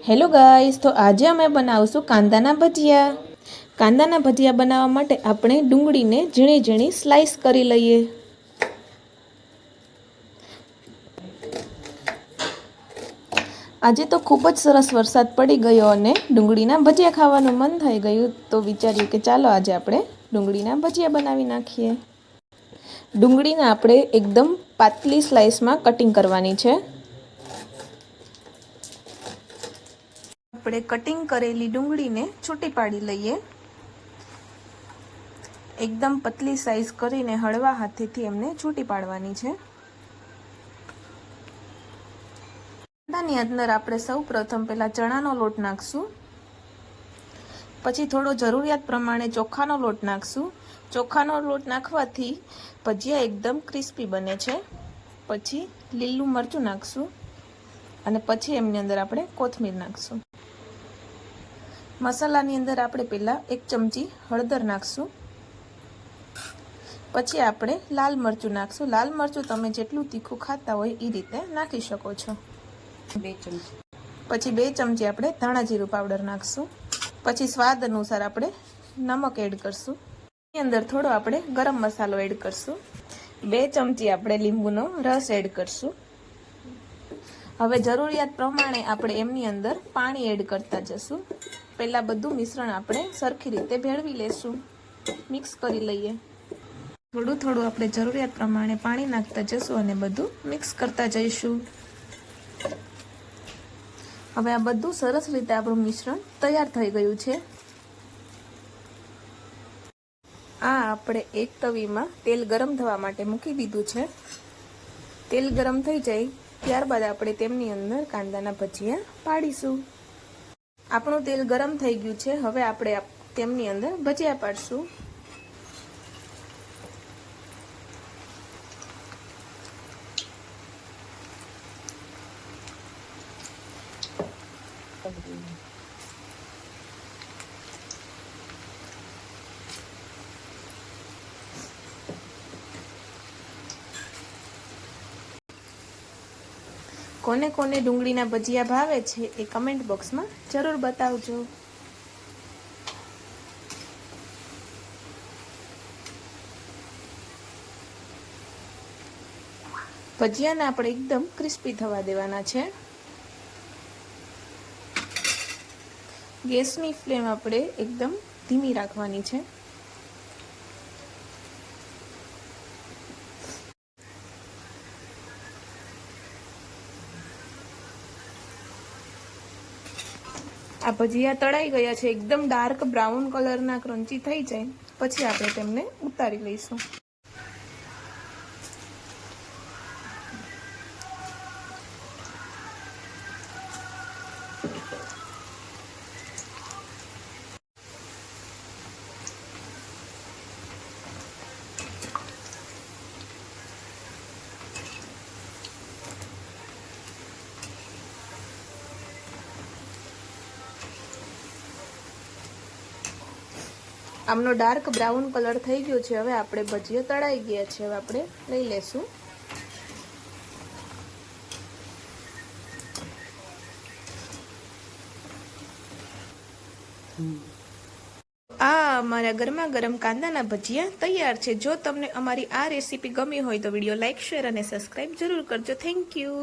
Hello guys, તો આજે અમે બનાવશું કાંદાના ભજીયા. કાંદાના ભજીયા બનાવવા માટે આપણે ડુંગળીને ઝીણી ઝીણી સ્લાઈસ કરી લઈએ. આજે તો ખૂબ જ સરસ વરસાદ પડી ગયો અને ડુંગળીના ભજીયા ખાવાનું મન થઈ ગયું, તો વિચાર્યું કે ચાલો આજે આપણે ડુંગળીના ભજીયા બનાવી નાખીએ. ડુંગળીને આપણે એકદમ પાતળી સ્લાઈસમાં કટિંગ કરવાની છે. આપણે કટિંગ કરેલી ડુંગળીને છૂટી પાડી લઈએ. એકદમ પતલી સાઈઝ કરીને હળવા હાથેથી એમને છૂટી પાડવાની છે. કાંદાની અંદર આપણે સૌ પ્રથમ પહેલાં ચણાનો લોટ નાખશું, પછી થોડો જરૂરિયાત પ્રમાણે ચોખાનો લોટ નાખશું. ચોખાનો લોટ નાખવાથી ભજીયા એકદમ ક્રિસ્પી બને છે. પછી લીલું મરચું નાખશું અને પછી એમની અંદર આપણે કોથમીર નાખશું. મસાલાની અંદર આપણે પહેલાં 1 ચમચી હળદર નાખશું. પછી આપણે લાલ મરચું નાખશું. લાલ મરચું તમે જેટલું તીખું ખાતા હોય એ રીતે નાખી શકો છો. 2 ચમચી. પછી 2 ચમચી આપણે ધાણા જીરું પાવડર નાખશું. પછી સ્વાદ અનુસાર આપણે નમક એડ કરશું. એની અંદર થોડો આપણે ગરમ મસાલો એડ કરશું. 2 ચમચી આપણે લીંબુનો રસ એડ કરશું. હવે જરૂરિયાત પ્રમાણે આપણે એમની અંદર પાણી એડ કરતા જશું. પહેલાં બધું મિશ્રણ આપણે સરખી રીતે ભેળવી લેશું, મિક્સ કરી લઈએ. થોડું થોડું આપણે જરૂરિયાત પ્રમાણે પાણી નાખતા જશું અને બધું મિક્સ કરતા જઈશું. હવે આ બધું સરસ રીતે આપણું મિશ્રણ તૈયાર થઈ ગયું છે. આ આપણે એક તવીમાં તેલ ગરમ થવા માટે મૂકી દીધું છે. તેલ ગરમ થઈ જાય ત્યારબાદ આપણે તેમની અંદર કાંદાના ભજીયા પાડીશું. આપણું તેલ ગરમ થઈ ગયું છે. હવે આપણે તેમની અંદર ભજીયા પાડશું. કોને કોને ડુંગળીના ભજીયા ભાવે છે એ કમેન્ટ બોક્સમાં જરૂર બતાવજો. ભજીયાને આપણે એકદમ ક્રિસ્પી થવા દેવાના છે. ગેસની ફ્લેમ આપણે એકદમ ધીમી રાખવાની છે. આ ભજીયા તળાઈ ગયા છે. એકદમ ડાર્ક બ્રાઉન કલરના ક્રન્ચી થઈ જાય પછી આપણે તેમને ઉતારી લઈશું. આમનો ડાર્ક બ્રાઉન કલર થઈ ગયો છે. હવે આપણે ભજીયા તળાઈ ગયા છે. હવે આપણે લઈ લેશું. આ અમારા ગરમા ગરમ કાંદાના ભજીયા તૈયાર છે. જો તમને અમારી આ રેસીપી ગમી હોય તો વિડીયો લાઈક, શેર અને સબસ્ક્રાઈબ જરૂર કરજો. Thank you.